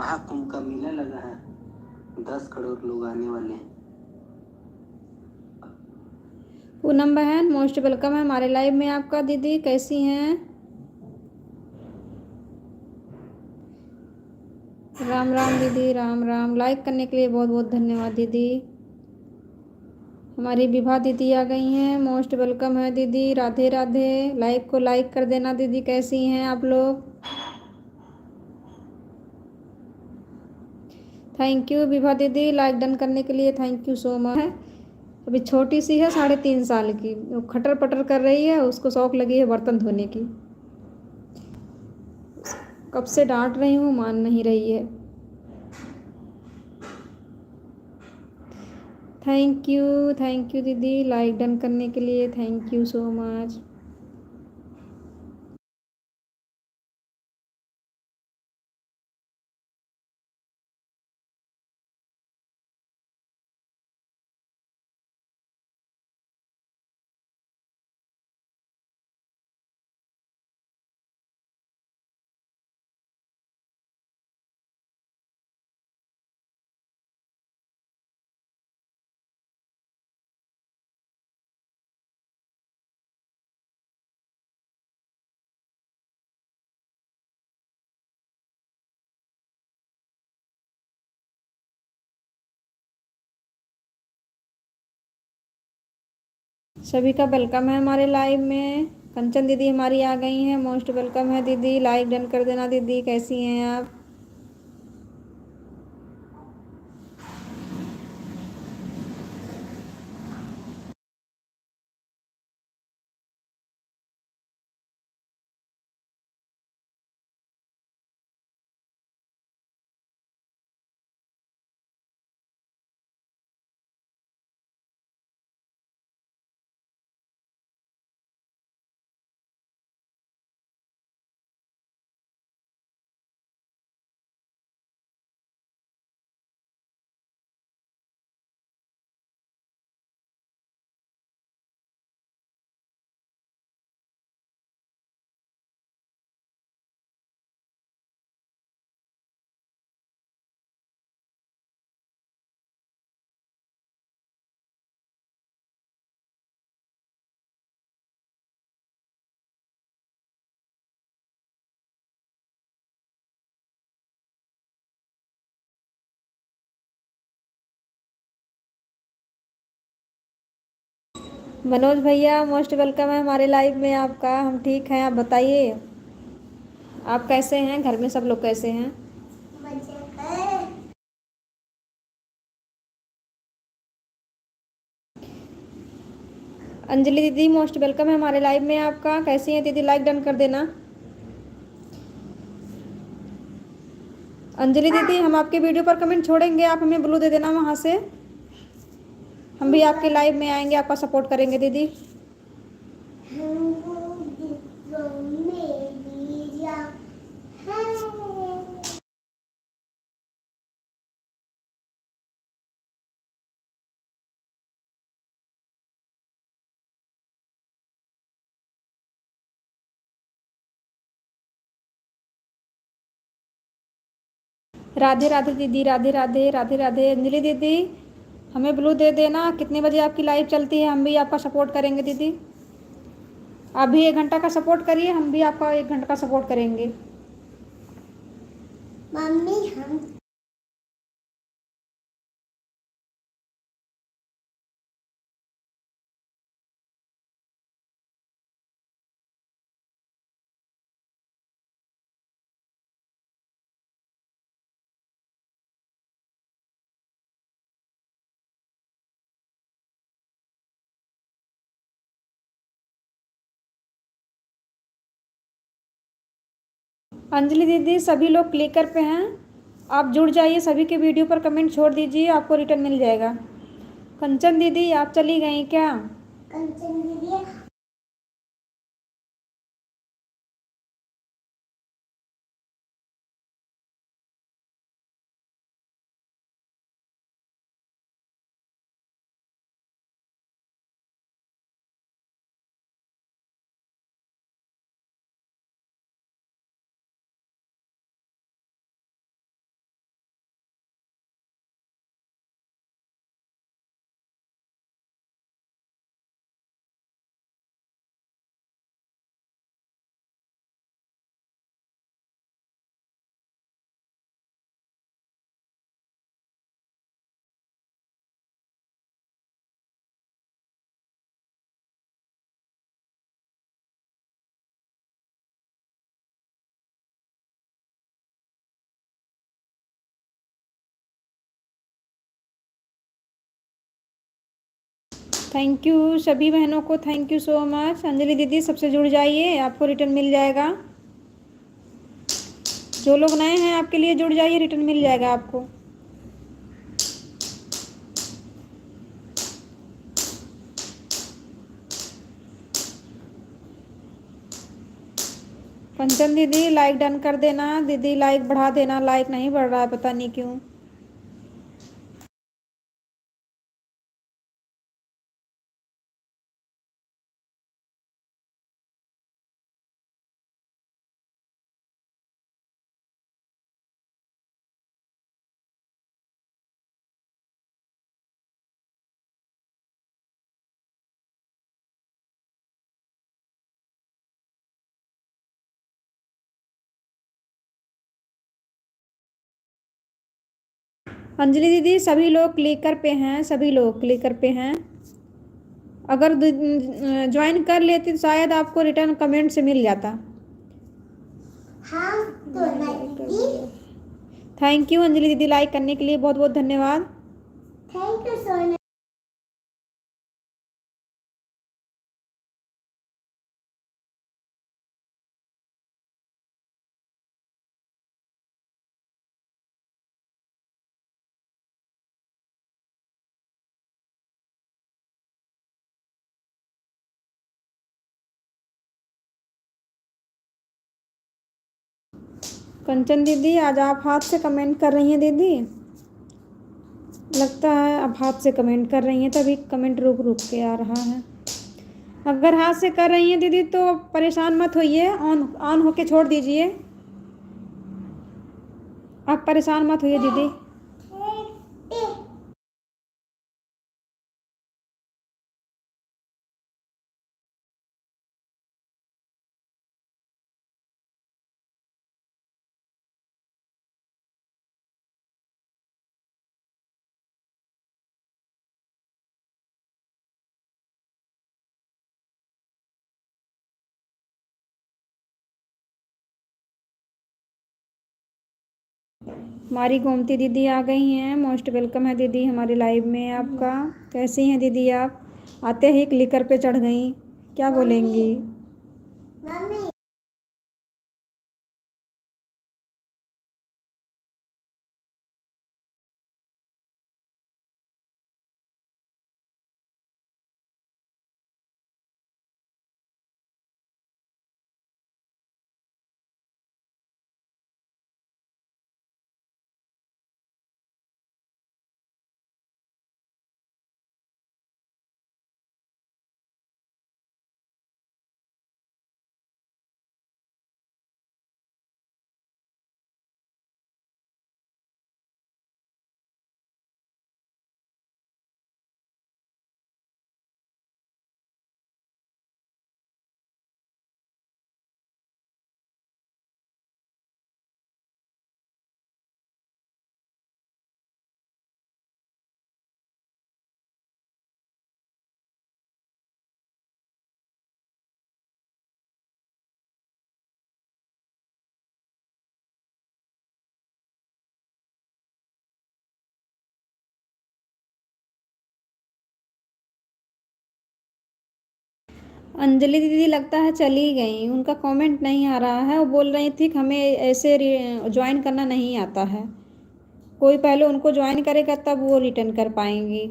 महाकुंभ का मेला लगा है, 10 करोड़ लोग आने वाले हैं। पूनम बहन मोस्ट वेलकम है हमारे लाइव में आपका। दीदी कैसी हैं? राम राम दीदी, राम राम। लाइक करने के लिए बहुत बहुत धन्यवाद दीदी। हमारी विभा दीदी आ गई हैं, मोस्ट वेलकम है दीदी। राधे राधे। लाइव को लाइक कर देना दीदी। कैसी हैं आप लोग? थैंक यू विभा दीदी, लाइक डन करने के लिए थैंक यू सो मच। अभी छोटी सी है, 3.5 साल की, वो खटर पटर कर रही है, उसको शौक लगी है बर्तन धोने की। कब से डांट रही हूँ, मान नहीं रही है। थैंक यू दीदी, लाइक डन करने के लिए थैंक यू सो मच। सभी का वेलकम है हमारे लाइव में। कंचन दीदी हमारी आ गई हैं, मोस्ट वेलकम है दीदी। लाइक डन कर देना दीदी। कैसी हैं आप? मनोज भैया मोस्ट वेलकम है हमारे लाइव में आपका। हम ठीक हैं, आप बताइए आप कैसे हैं? घर में सब लोग कैसे हैं? अंजलि दीदी मोस्ट वेलकम है हमारे लाइव में आपका। कैसी हैं दीदी? लाइक डन कर देना। अंजलि दीदी हम आपके वीडियो पर कमेंट छोड़ेंगे, आप हमें ब्लू दे देना वहाँ से। हम भी आपके लाइव में आएंगे, आपका सपोर्ट करेंगे दीदी। राधे राधे दीदी, राधे राधे, राधे राधे। अंजलि दीदी हमें ब्लू दे देना, कितने बजे आपकी लाइव चलती है, हम भी आपका सपोर्ट करेंगे दीदी। आप भी 1 घंटा का सपोर्ट करिए, हम भी आपका 1 घंटा का सपोर्ट करेंगे। मम्मी हम अंजलि दीदी सभी लोग क्लिकर पे हैं, आप जुड़ जाइए, सभी के वीडियो पर कमेंट छोड़ दीजिए, आपको रिटर्न मिल जाएगा। कंचन दीदी आप चली गई क्या? कंचन दीदी थैंक यू सभी बहनों को, thank you so much. Anjali दीदी सबसे जुड़ जाइए, आपको रिटर्न मिल जाएगा। जो लोग नए हैं आपके लिए जुड़ जाइए, रिटर्न मिल जाएगा आपको। कंचन दीदी लाइक डन कर देना, दीदी लाइक बढ़ा देना, लाइक नहीं बढ़ रहा है पता नहीं क्यों। अंजलि दीदी सभी लोग क्लिकर पे हैं, सभी लोग क्लिकर पे हैं। अगर ज्वाइन कर लेती तो शायद आपको रिटर्न कमेंट से मिल जाता। हाँ तो दीदी, थैंक यू अंजलि दीदी, लाइक करने के लिए बहुत बहुत धन्यवाद। थैंक यू सोना। कंचन दीदी आज आप हाथ से कमेंट कर रही हैं दीदी, लगता है अब हाथ से कमेंट कर रही हैं तभी कमेंट रुक रुक के आ रहा है। अगर हाथ से कर रही हैं दीदी तो परेशान मत होइए, ऑन ऑन होके छोड़ दीजिए। आप परेशान मत होइए दीदी। हमारी गोमती दीदी आ गई हैं, मोस्ट वेलकम है दीदी हमारे लाइव में आपका। कैसी हैं दीदी आप? आते ही क्लिकर पे चढ़ गई, क्या बोलेंगी? मम्मी अंजलि दीदी लगता है चली गई, उनका कमेंट नहीं आ रहा है। वो बोल रही थी कि हमें ऐसे ज्वाइन करना नहीं आता है, कोई पहले उनको ज्वाइन करेगा तब वो रिटर्न कर पाएंगी।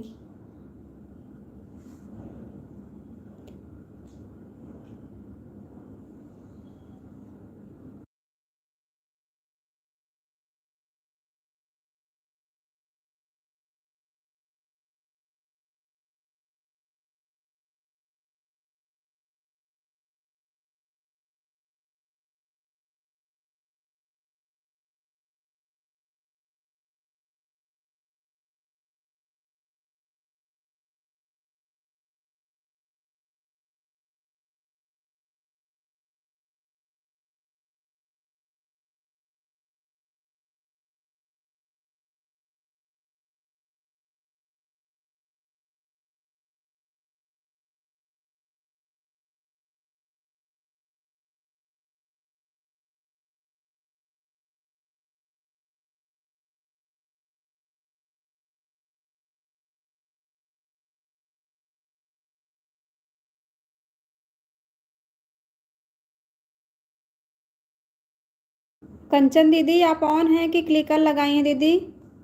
कंचन दीदी आप ऑन हैं कि क्लिकर लगाई हैं दीदी?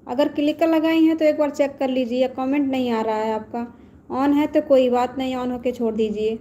अगर क्लिकर लगाई हैं तो एक बार चेक कर लीजिए, कमेंट नहीं आ रहा है आपका। ऑन है तो कोई बात नहीं, ऑन होके छोड़ दीजिए।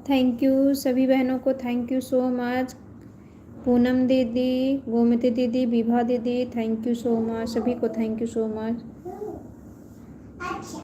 थैंक यू सभी बहनों को, thank you so much. Poonam दीदी, गोमती दीदी, विभा दीदी, थैंक यू सो मच, सभी को थैंक यू सो मच। अच्छा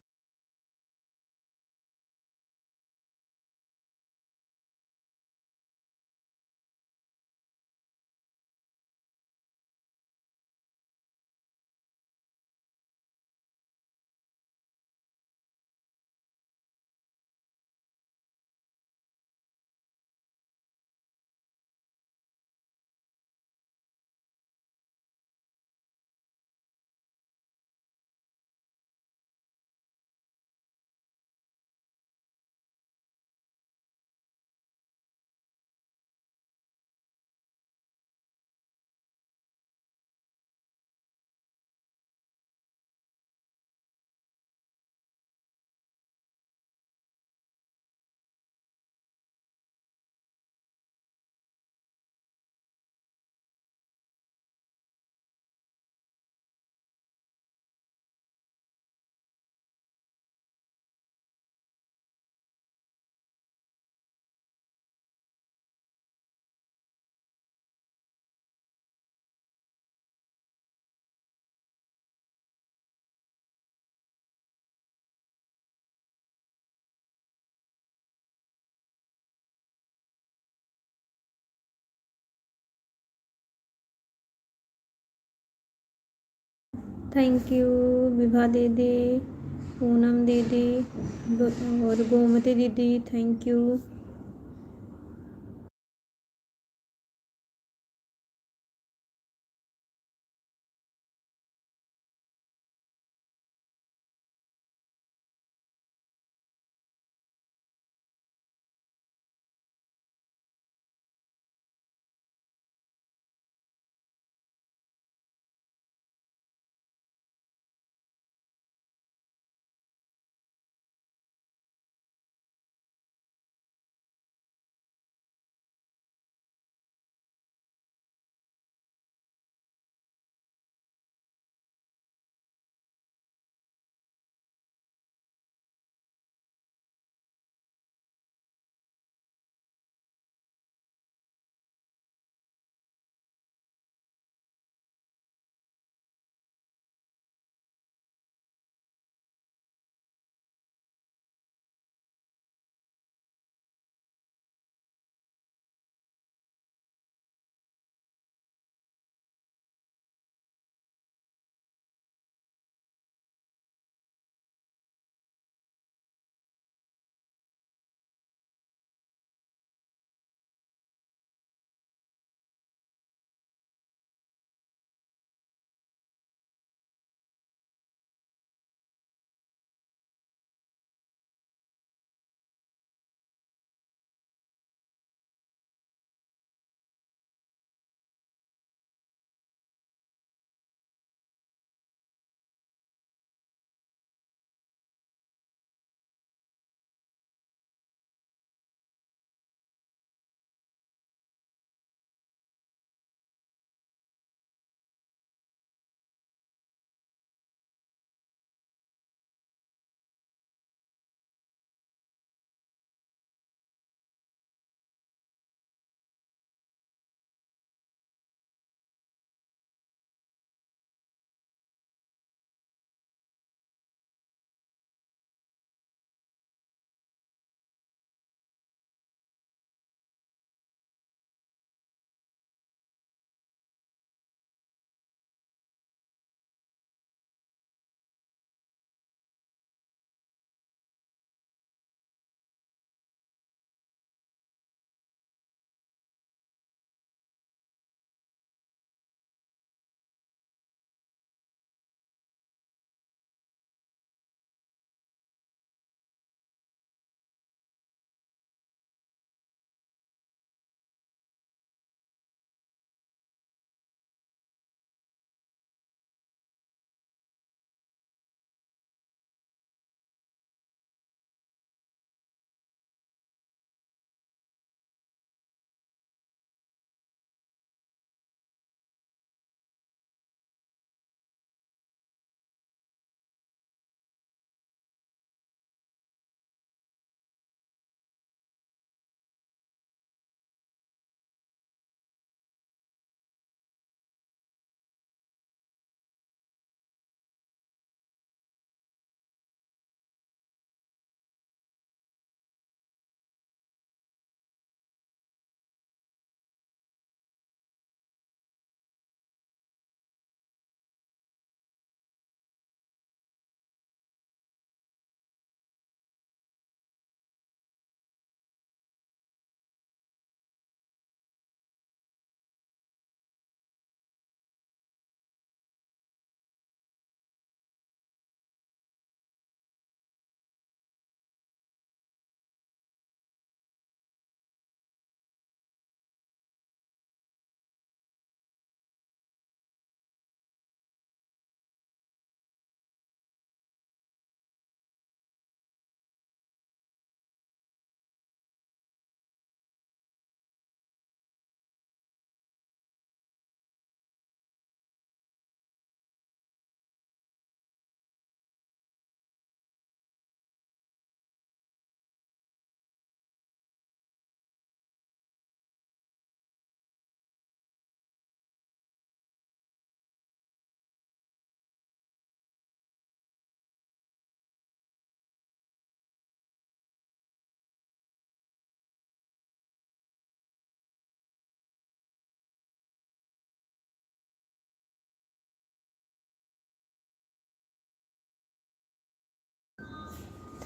थैंक यू विभा दीदी, पूनम दीदी और गोमती दीदी, थैंक यू।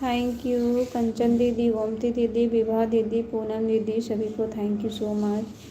थैंक यू कंचन दीदी, गोमती दीदी, विभा दीदी, पूनम दीदी, सभी को thank you so much.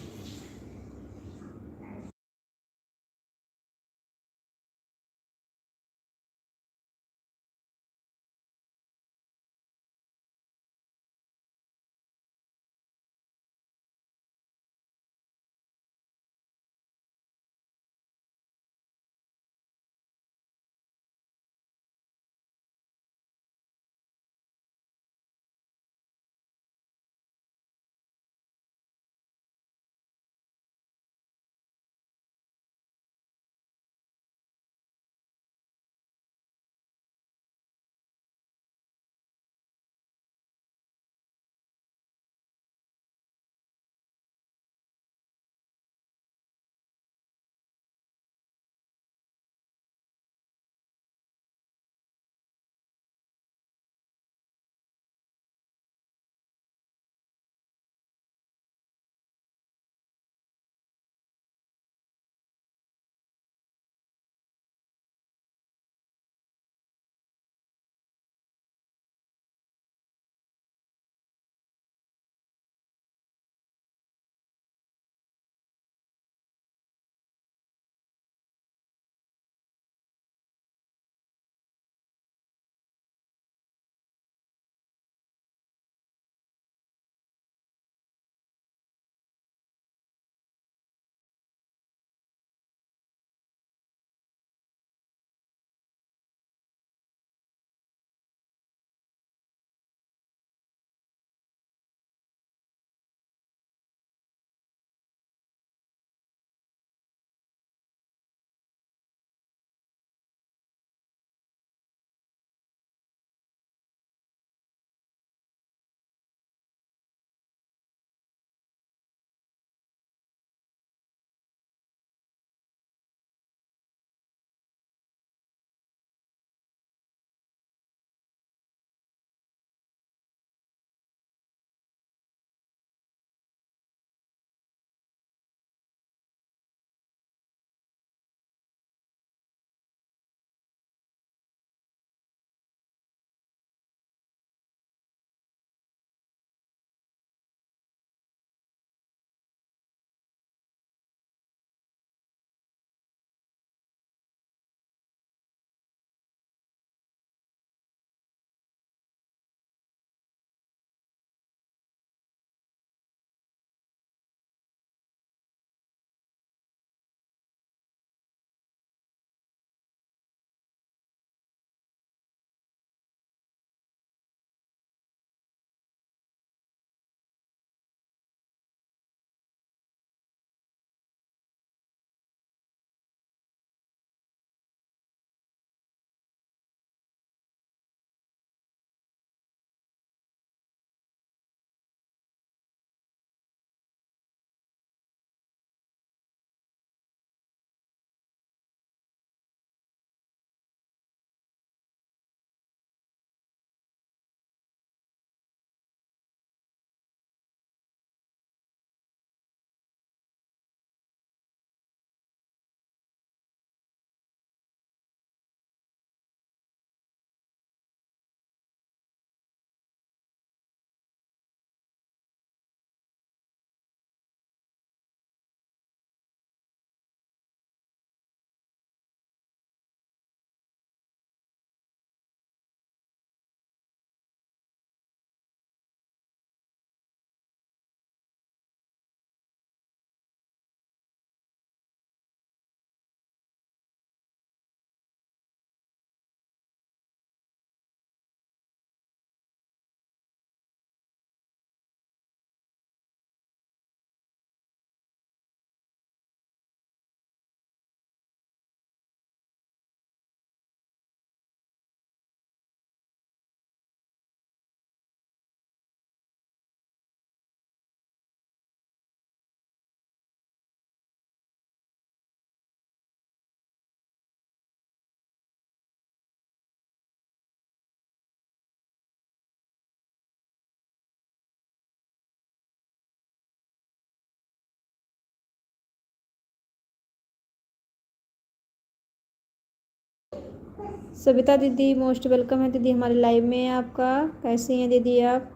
Savita दीदी मोस्ट वेलकम है दीदी हमारे लाइव में। आपका कैसी हैं दीदी आप?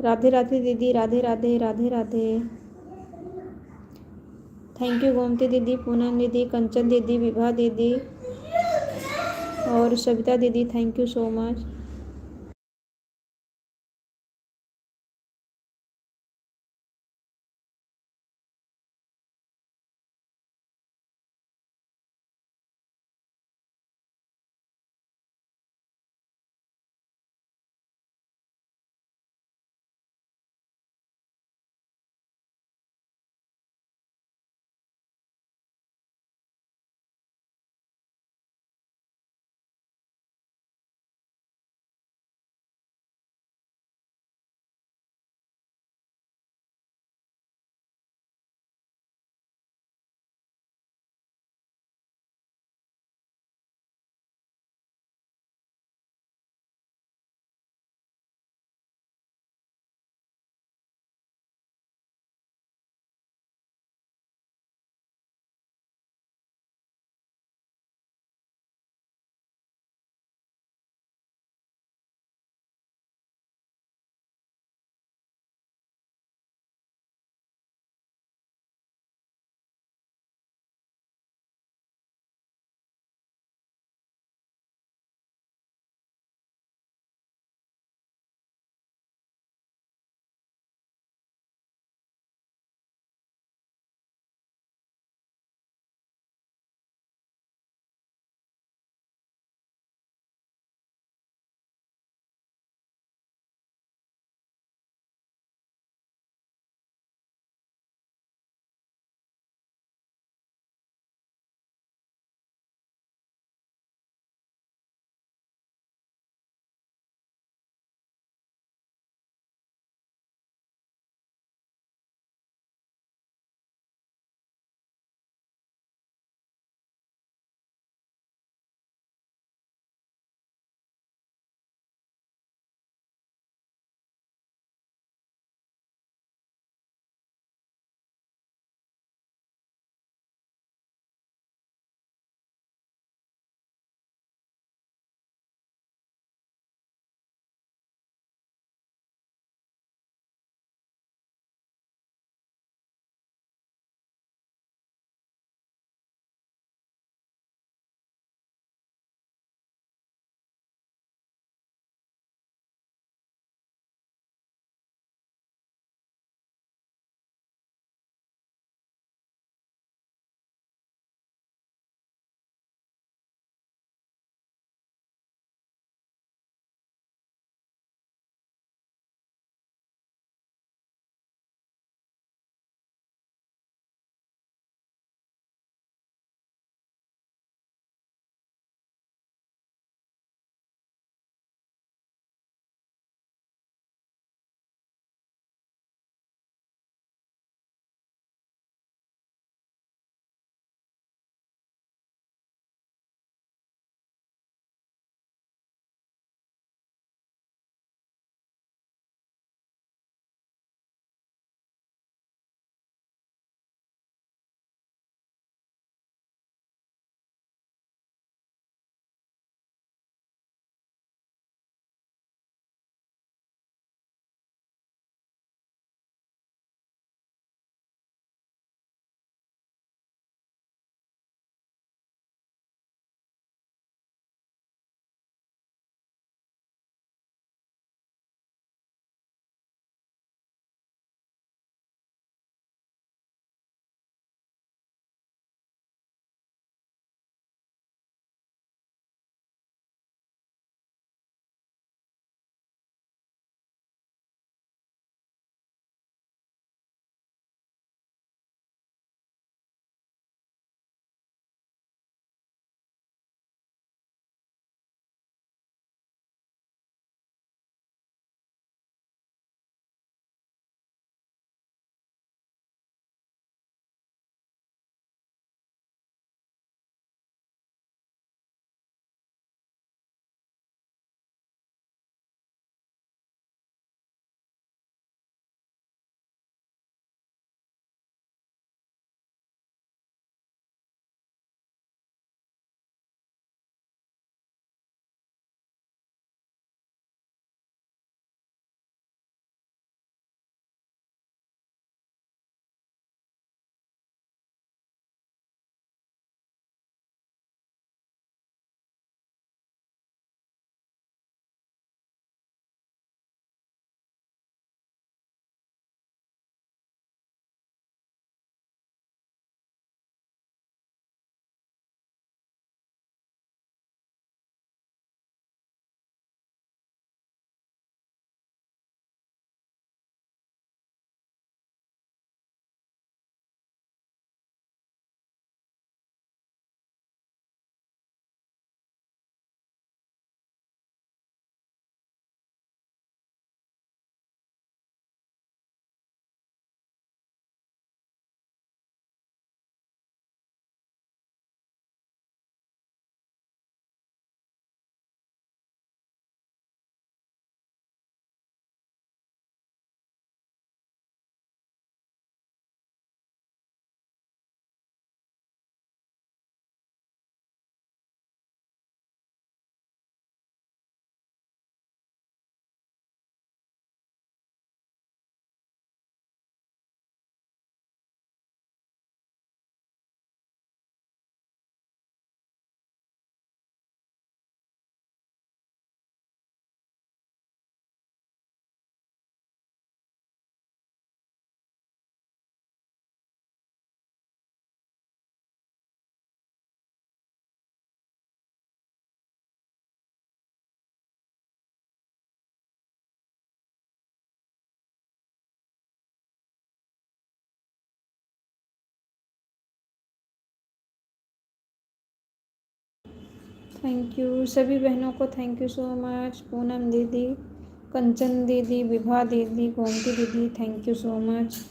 राधे राधे दीदी, राधे राधे, राधे राधे। थैंक यू गोमती दीदी, पूनम दीदी, कंचन दीदी, विभा दीदी और सविता दीदी, thank you so much. Thank you सभी बहनों को, thank you so much. Poonam दीदी, कंचन दीदी, विभा दीदी, गोमती दीदी, thank you so much.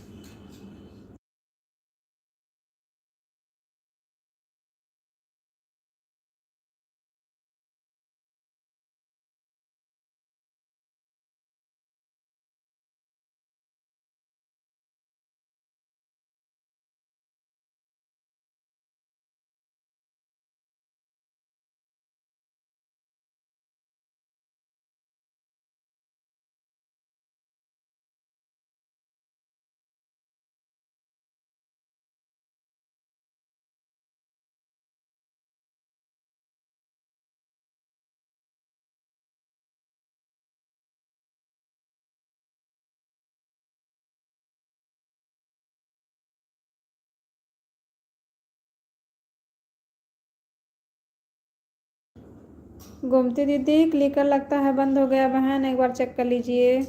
Gomti दीदी क्लिकर लगता है बंद हो गया बहन, एक बार चेक कर लीजिए।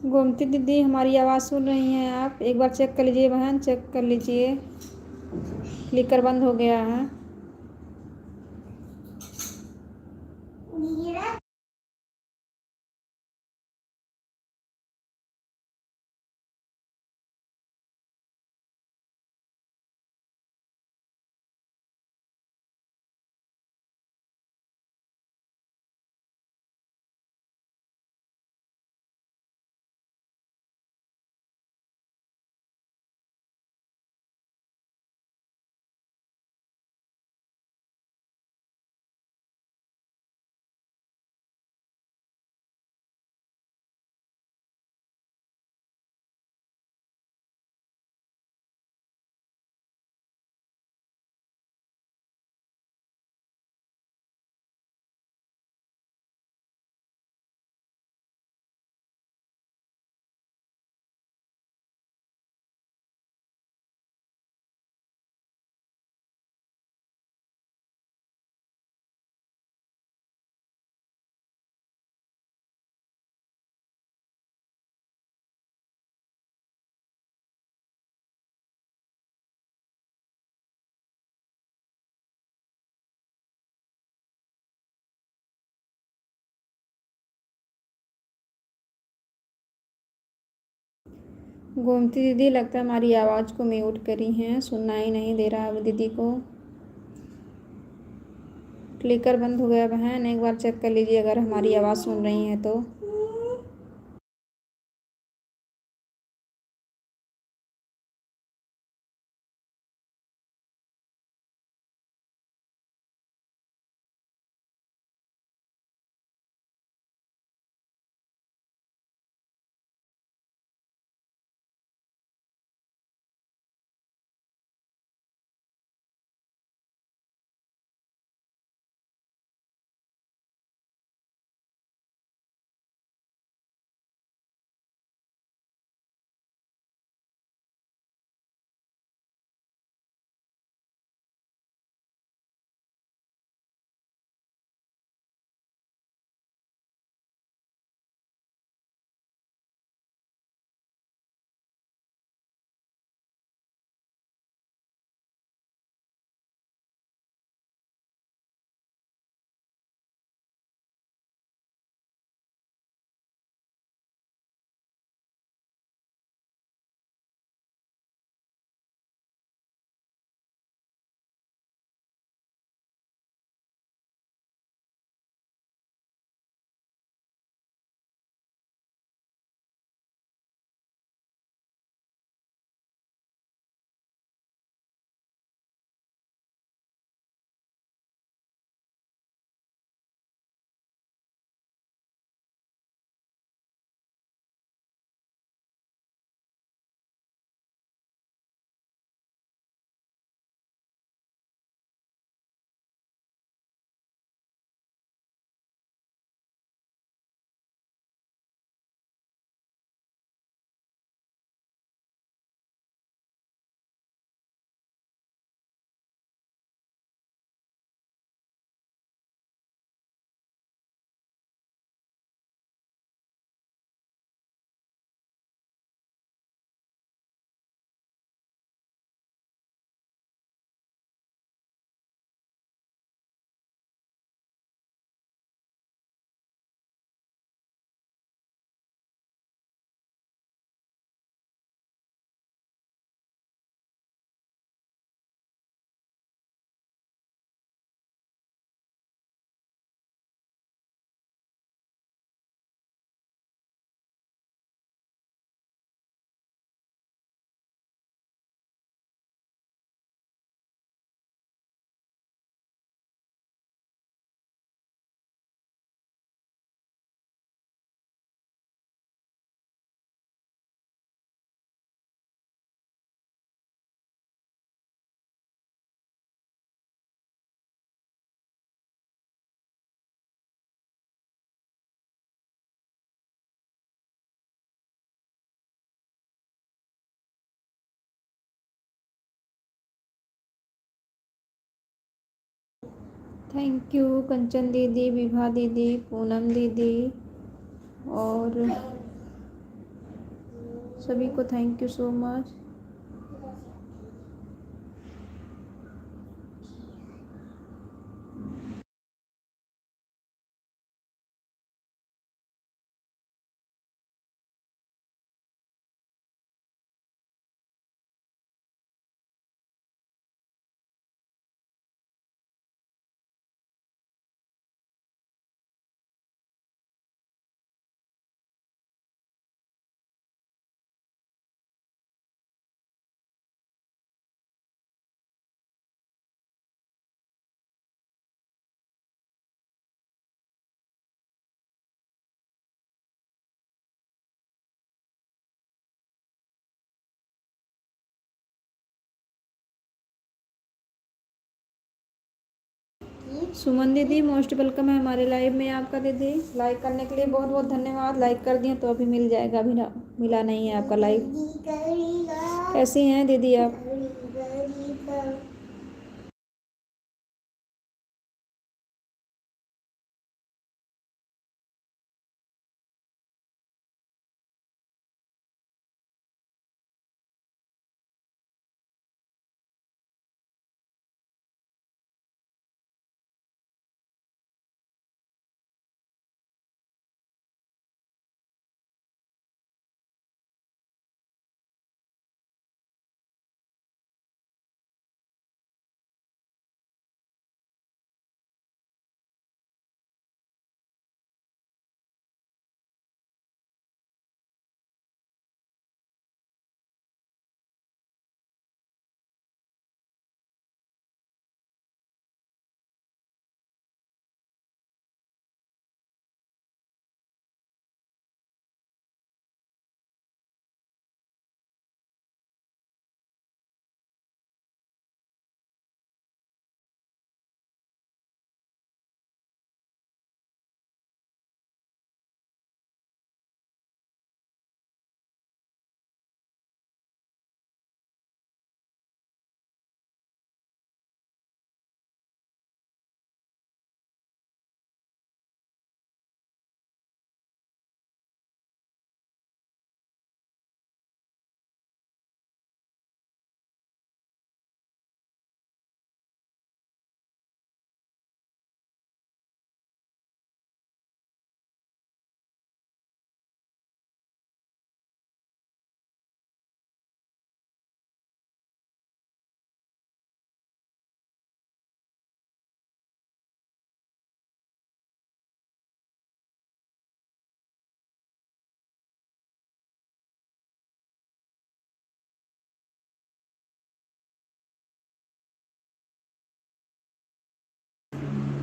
गोमती दीदी हमारी आवाज़ सुन रही हैं आप? एक बार चेक कर लीजिए बहन, चेक कर लीजिए, क्लिकर बंद हो गया है। नीरज गोमती दीदी लगता है हमारी आवाज़ को म्यूट करी हैं, सुनना ही नहीं दे रहा है दीदी को। क्लिकर बंद हो गया बहन, एक बार चेक कर लीजिए अगर हमारी आवाज़ सुन रही हैं तो। थैंक यू कंचन दीदी, विभा दीदी, पूनम दीदी और सभी को थैंक यू सो मच। सुमन दीदी मोस्ट वेलकम है हमारे लाइव में आपका दीदी। लाइक करने के लिए बहुत बहुत धन्यवाद। लाइक कर दिए तो अभी मिल जाएगा, अभी ना मिला नहीं है आपका लाइव। कैसी हैं दीदी आप?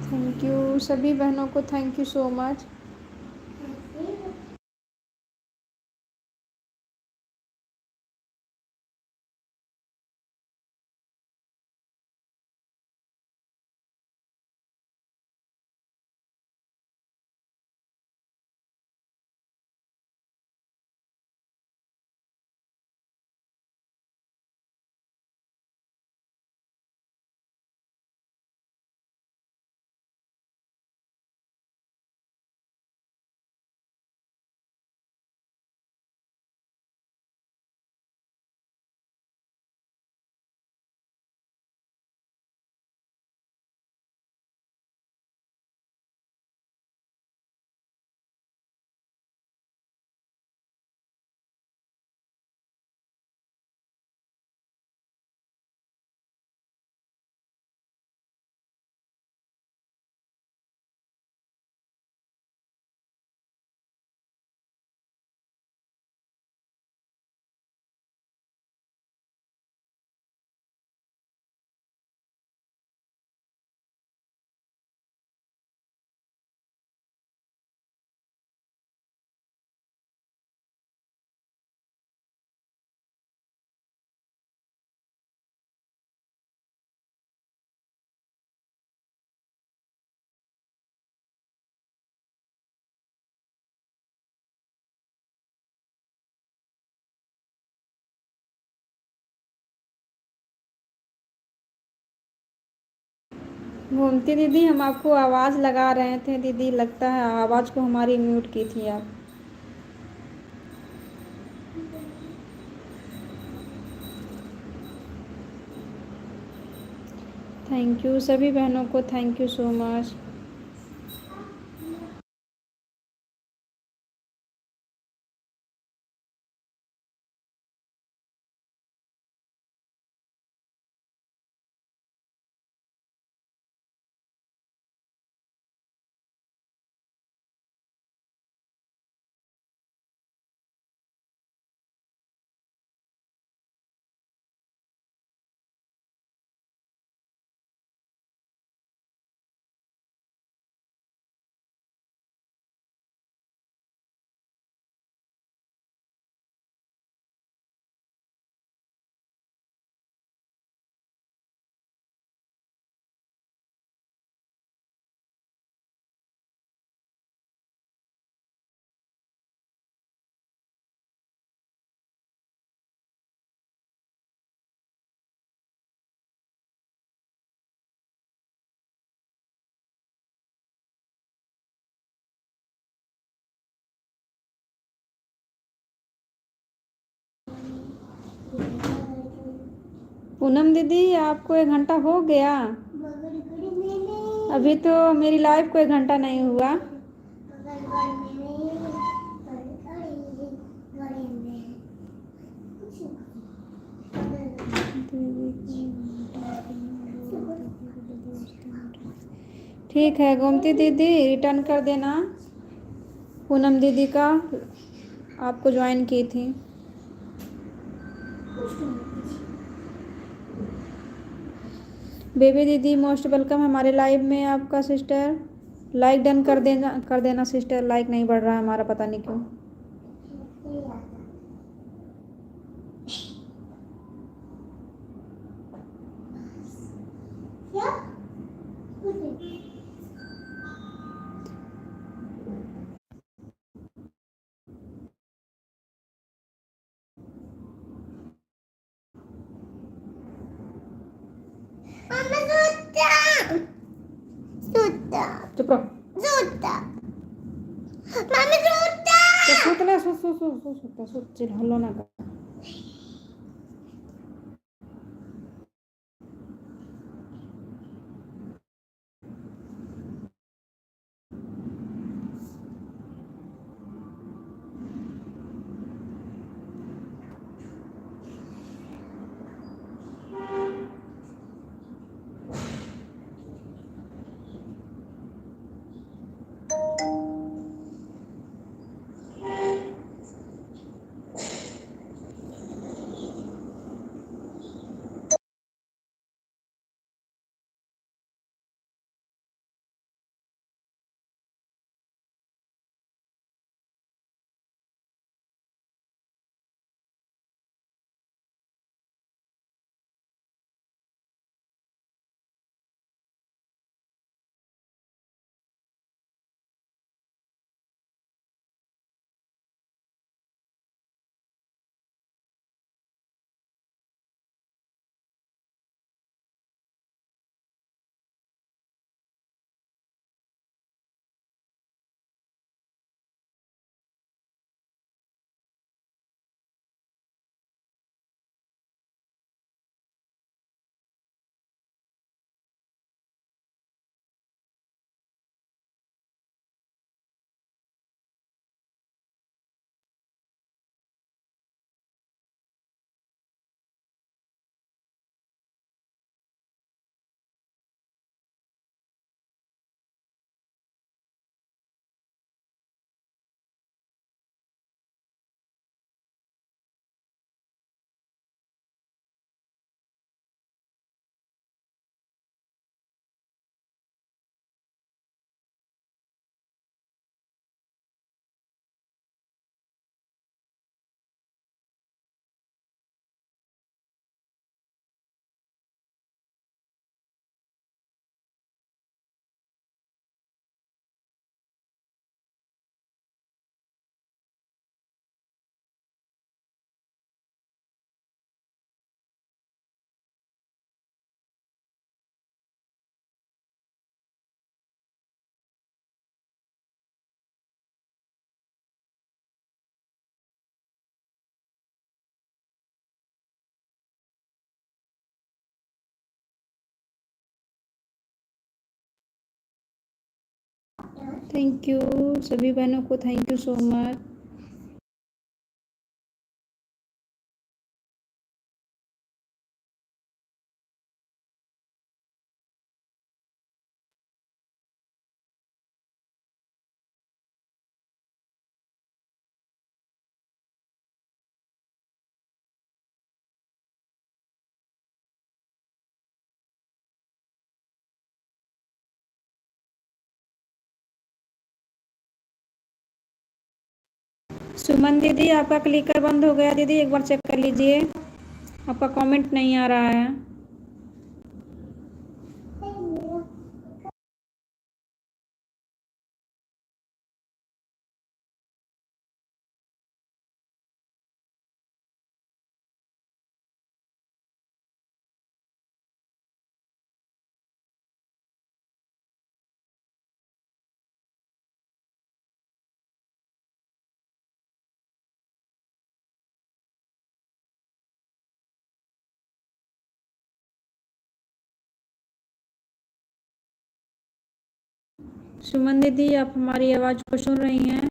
थैंक यू सभी बहनों को, थैंक यू सो मच। घूमती दीदी, हम आपको आवाज़ लगा रहे थे दीदी, लगता है आवाज़ को हमारी म्यूट की थी आप। थैंक यू सभी बहनों को, thank you so much. Poonam दीदी, आपको 1 घंटा हो गया? अभी तो मेरी लाइव को 1 घंटा नहीं हुआ। ठीक है गोमती दीदी, रिटर्न कर देना। पूनम दीदी का आपको ज्वाइन की थी। बेबी दीदी मोस्ट वेलकम हमारे लाइव में आपका सिस्टर। लाइक डन कर देना सिस्टर, लाइक नहीं बढ़ रहा है हमारा, पता नहीं क्यों। चुप रहो। तो सूत ले, सूत हल्लो ना कर। थैंक यू सभी बहनों को, थैंक यू सो मच। सुमन दीदी आपका क्लिकर बंद हो गया दीदी, एक बार चेक कर लीजिए, आपका कमेंट नहीं आ रहा है। सुमन दीदी आप हमारी आवाज़ को सुन रही हैं?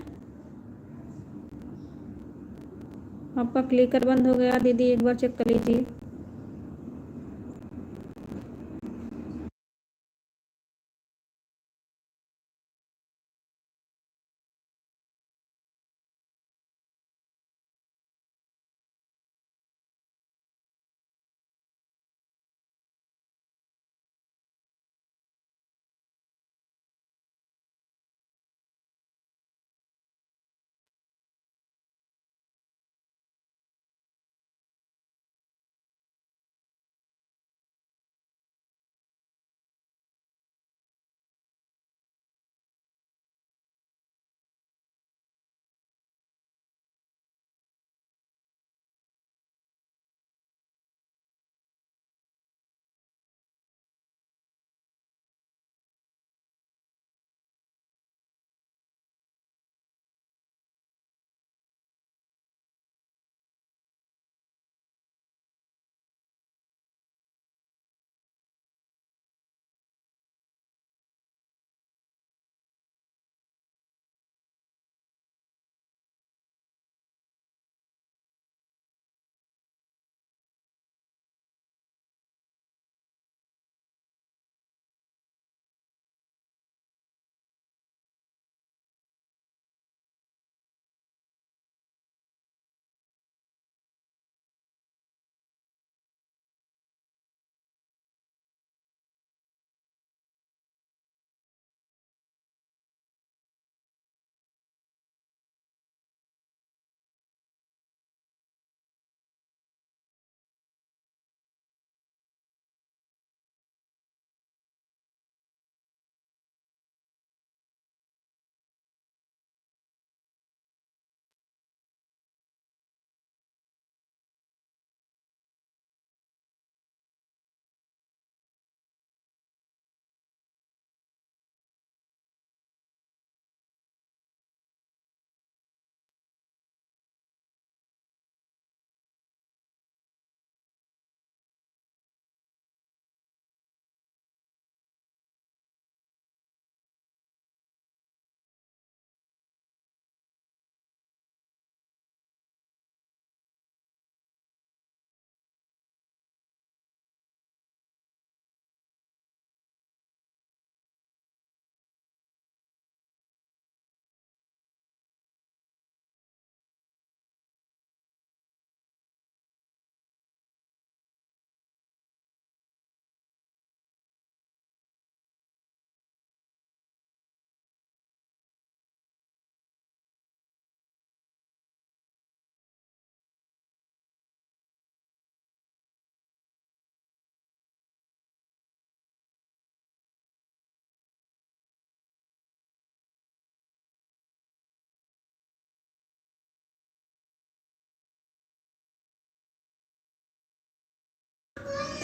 आपका क्लिकर बंद हो गया दीदी, एक बार चेक कर लीजिए।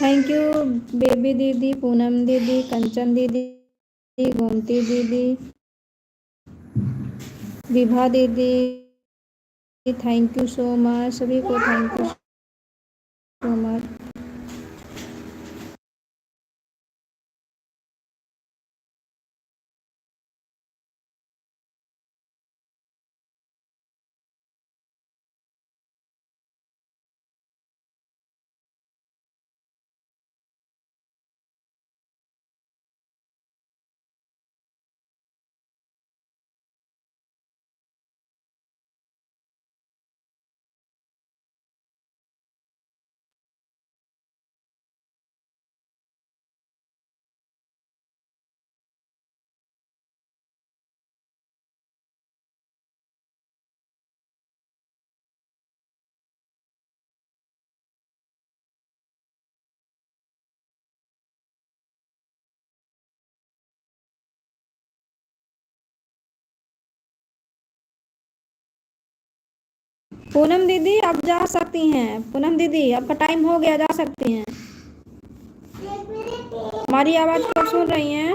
थैंक यू बेबी दीदी, पूनम दीदी, कंचन दीदी, गोमती दीदी, विभा दीदी, थैंक यू सो मच, सभी को thank you so much. Poonam दीदी आप जा सकती हैं। पूनम दीदी आपका टाइम हो गया, जा सकती हैं। हमारी आवाज़ कब सुन रही हैं?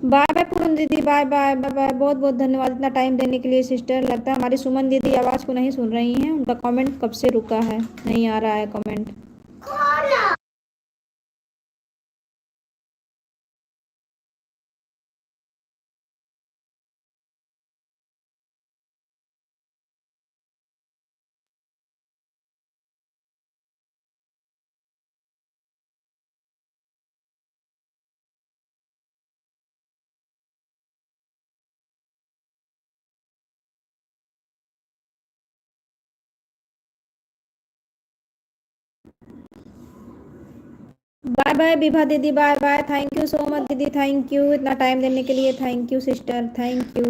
बाय बाय पूनम दीदी, बाय बाय बाय बाय। बहुत बहुत धन्यवाद इतना टाइम देने के लिए सिस्टर। लगता है हमारी सुमन दीदी आवाज़ को नहीं सुन रही हैं, उनका कमेंट कब से रुका है, नहीं आ रहा है कमेंट। बाय बाय विभा दीदी, bye bye. Thank you so much दीदी, थैंक यू इतना टाइम देने के लिए, thank you sister, thank you.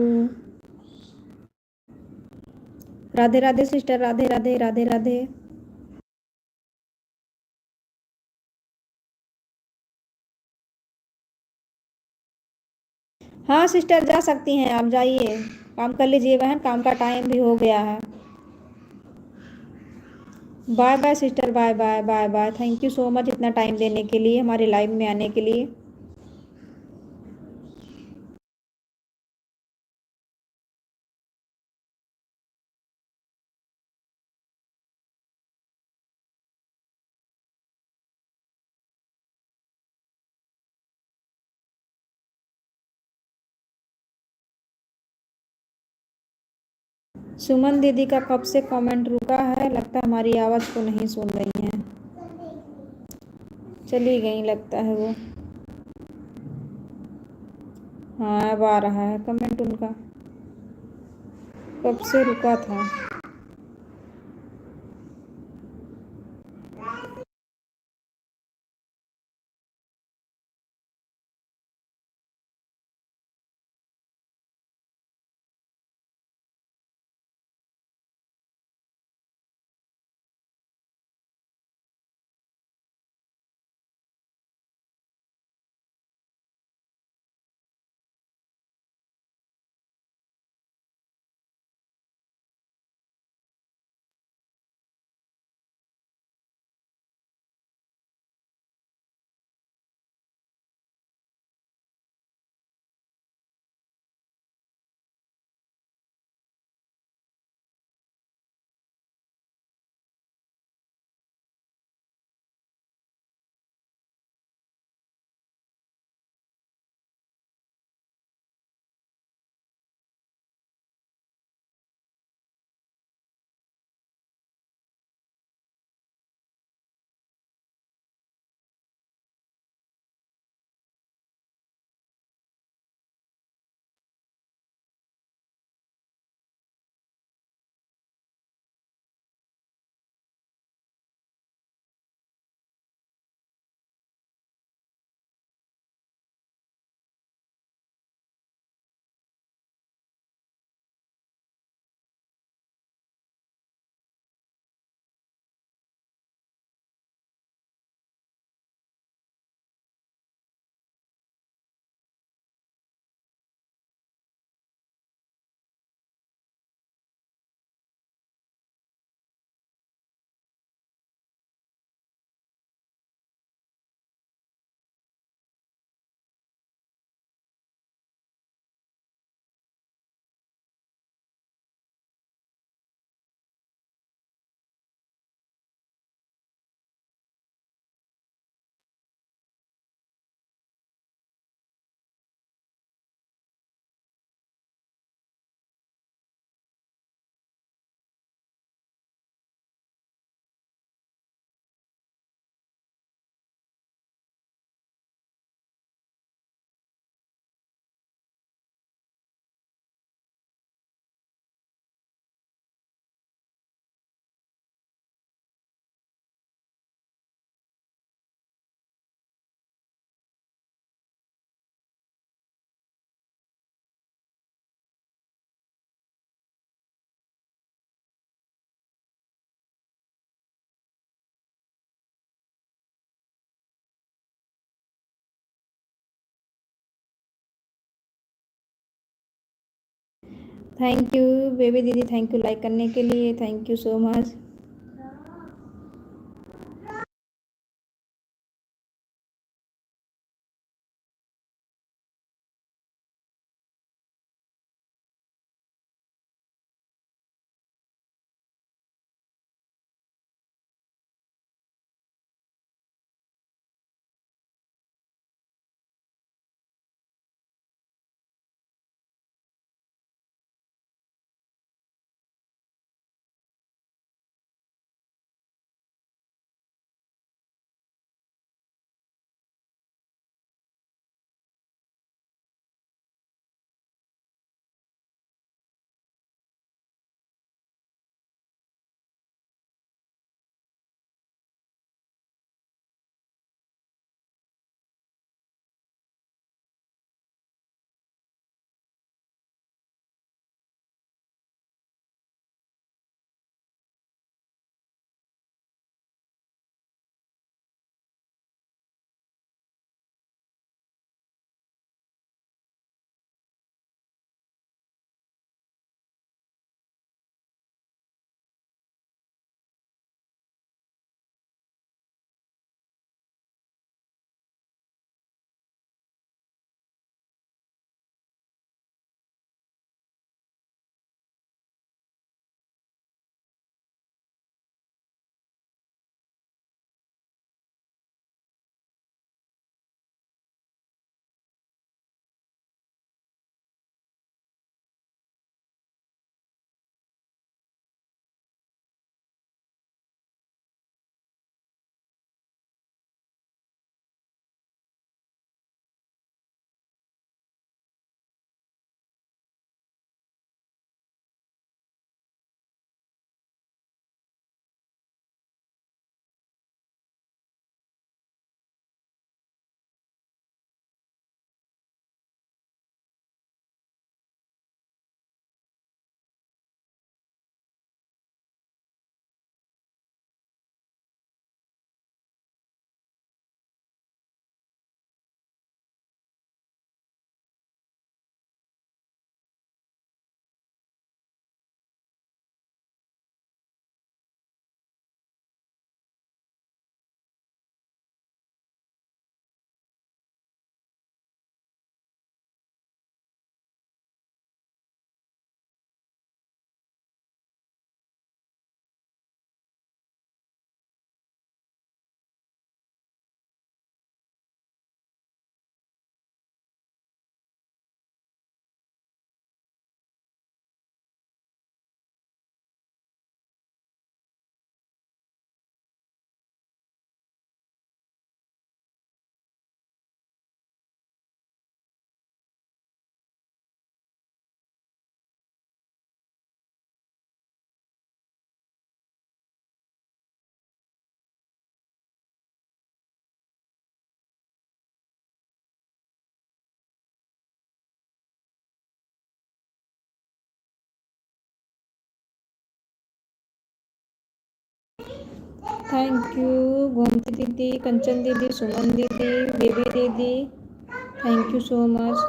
Radhe Radhe sister, Radhe Radhe, Radhe Radhe. हाँ सिस्टर जा सकती हैं, आप जाइए, काम कर लीजिए बहन, काम का टाइम भी हो गया है। Bye bye sister, bye bye bye bye. Thank you so much इतना टाइम देने के लिए, हमारे लाइव में आने के लिए। सुमन दीदी का कब से कमेंट रुका है, लगता है हमारी आवाज़ को नहीं सुन रही हैं, चली गई लगता है वो। हाँ अब आ रहा है कमेंट उनका, कब से रुका था। थैंक यू बेबी दीदी, थैंक यू लाइक करने के लिए, thank you so much. Thank you Gomti दीदी, कंचन दीदी, सुमन दीदी, बेबी दीदी, thank you so much.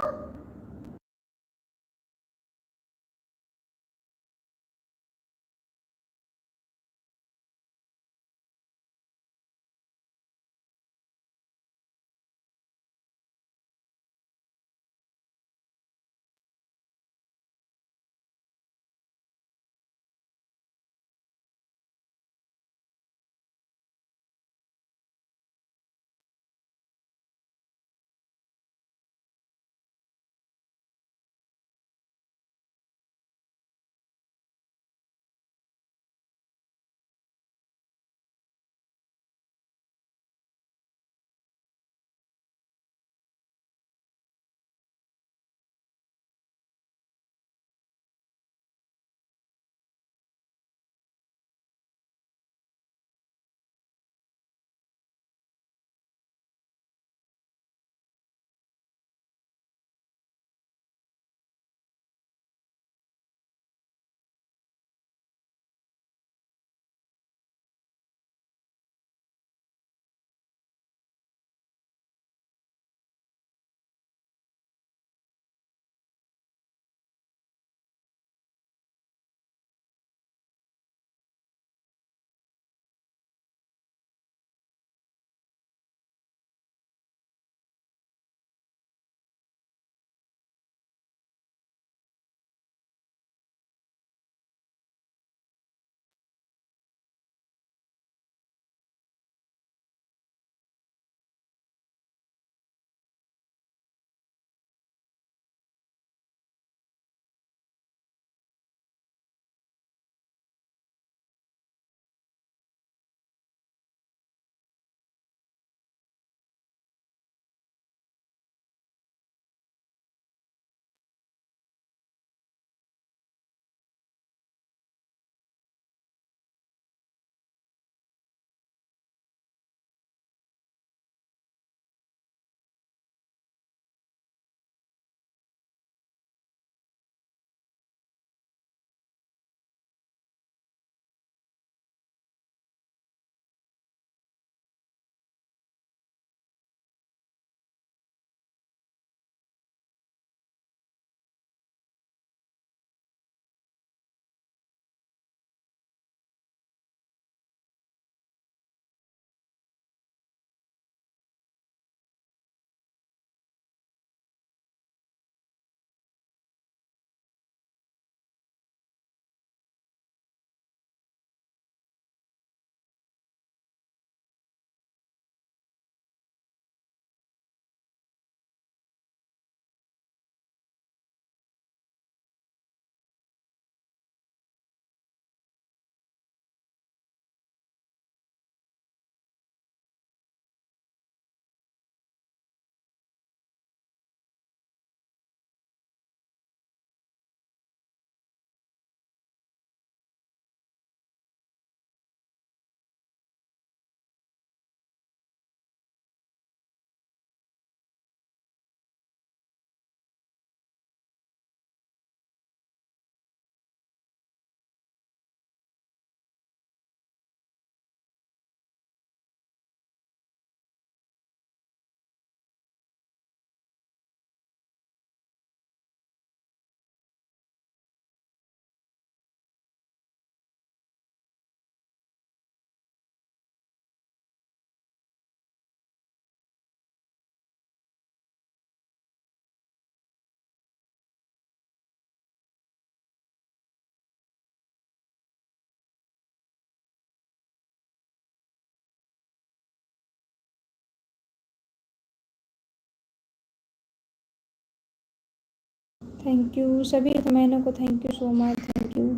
Thank you सभी कमेंटों को, thank you so much, thank you.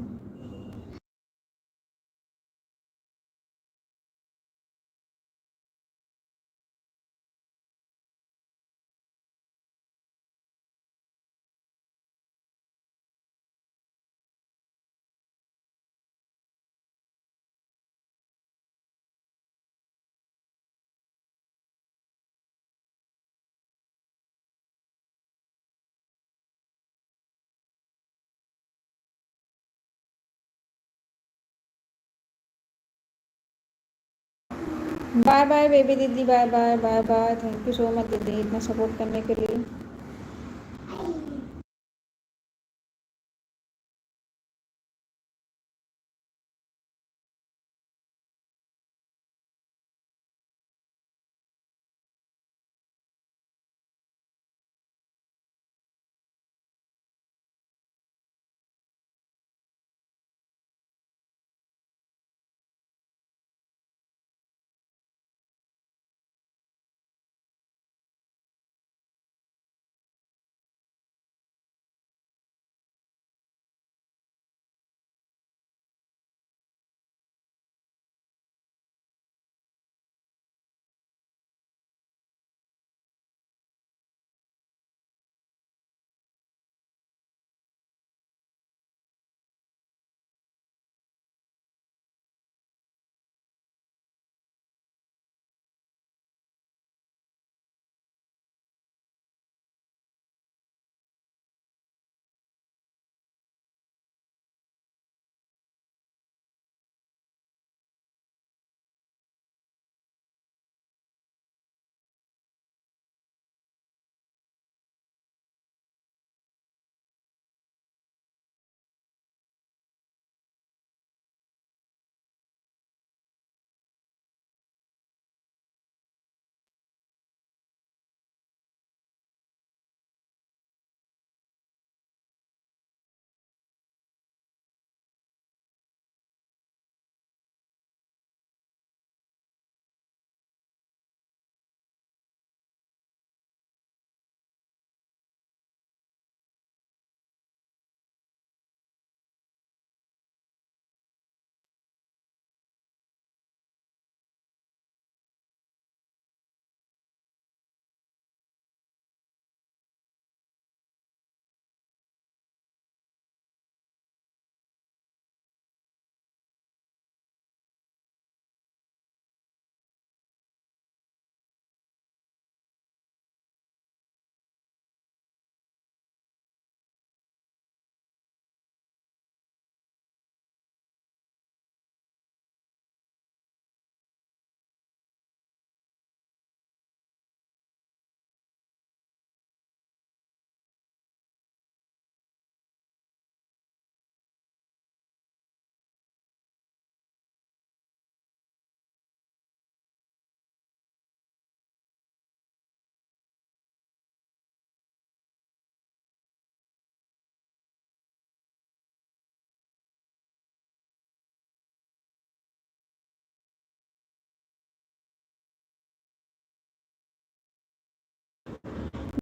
Bye bye Baby दीदी, bye bye bye bye, thank you so much दीदी इतना सपोर्ट करने के लिए।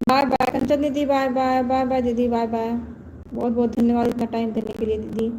बाय बाय कंचन दीदी, बाय बाय बाय बाय दीदी, बाय बाय। बहुत बहुत धन्यवाद इतना टाइम देने के लिए दीदी।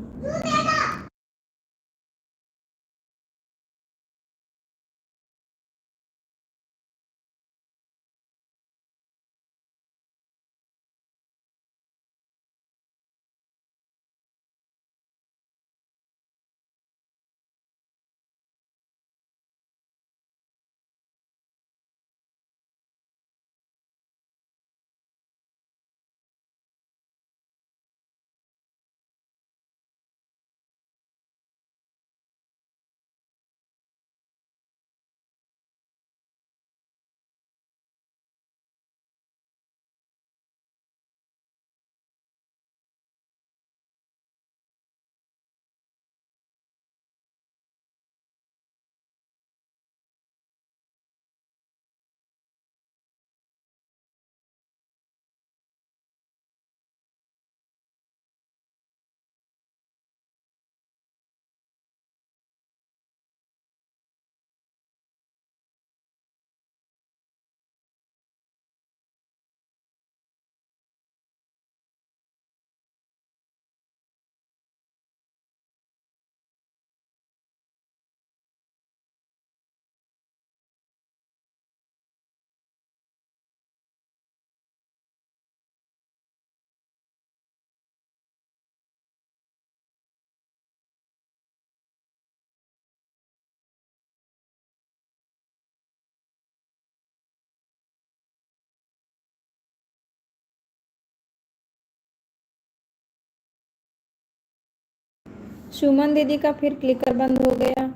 सुमन दीदी का फिर क्लिकर बंद हो गया।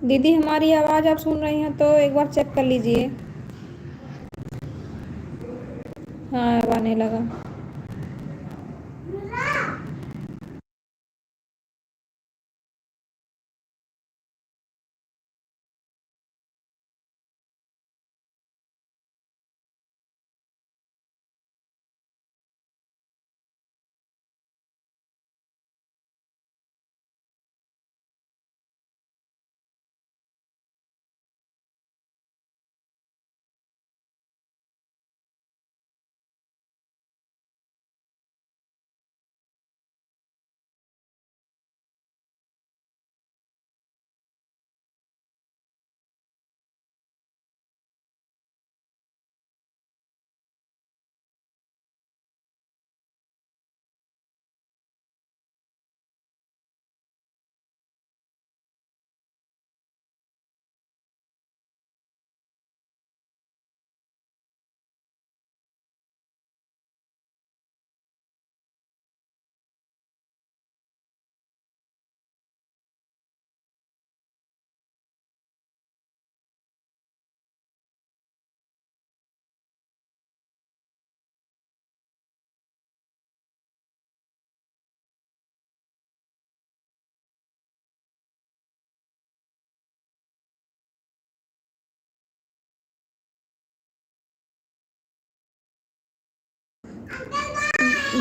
दीदी हमारी आवाज़ आप सुन रही हैं तो एक बार चेक कर लीजिए। हाँ अब आने लगा।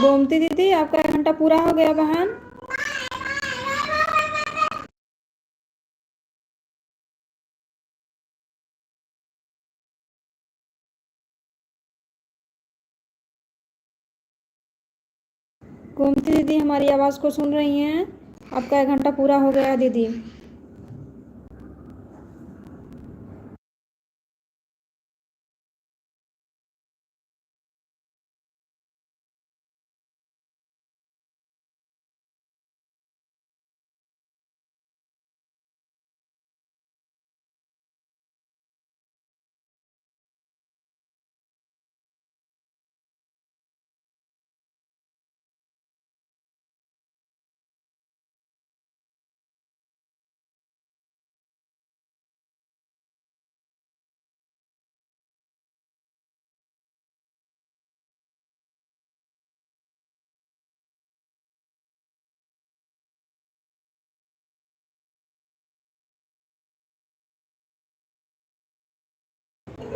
गोमती दीदी आपका 1 घंटा पूरा हो गया बहन। गोमती दीदी हमारी आवाज़ को सुन रही हैं? आपका 1 घंटा पूरा हो गया दीदी।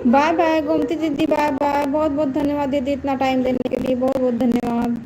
बाय बाय गोमती दीदी, बाय बाय। बहुत बहुत धन्यवाद दीदी इतना टाइम देने के लिए, बहुत बहुत धन्यवाद।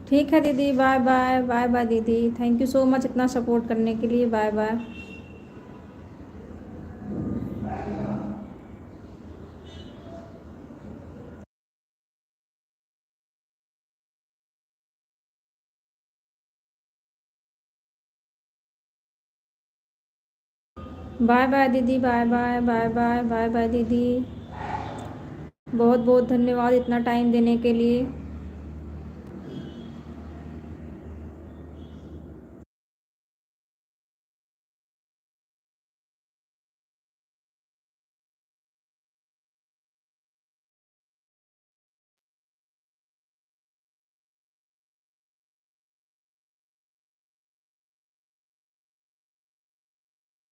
ठीक है दीदी, बाय बाय, बाय बाय दीदी, थैंक यू सो मच इतना सपोर्ट करने के लिए, बाय बाय। बाय बाय दीदी, bye bye, bye bye, bye bye दीदी, बहुत बहुत धन्यवाद इतना टाइम देने के लिए।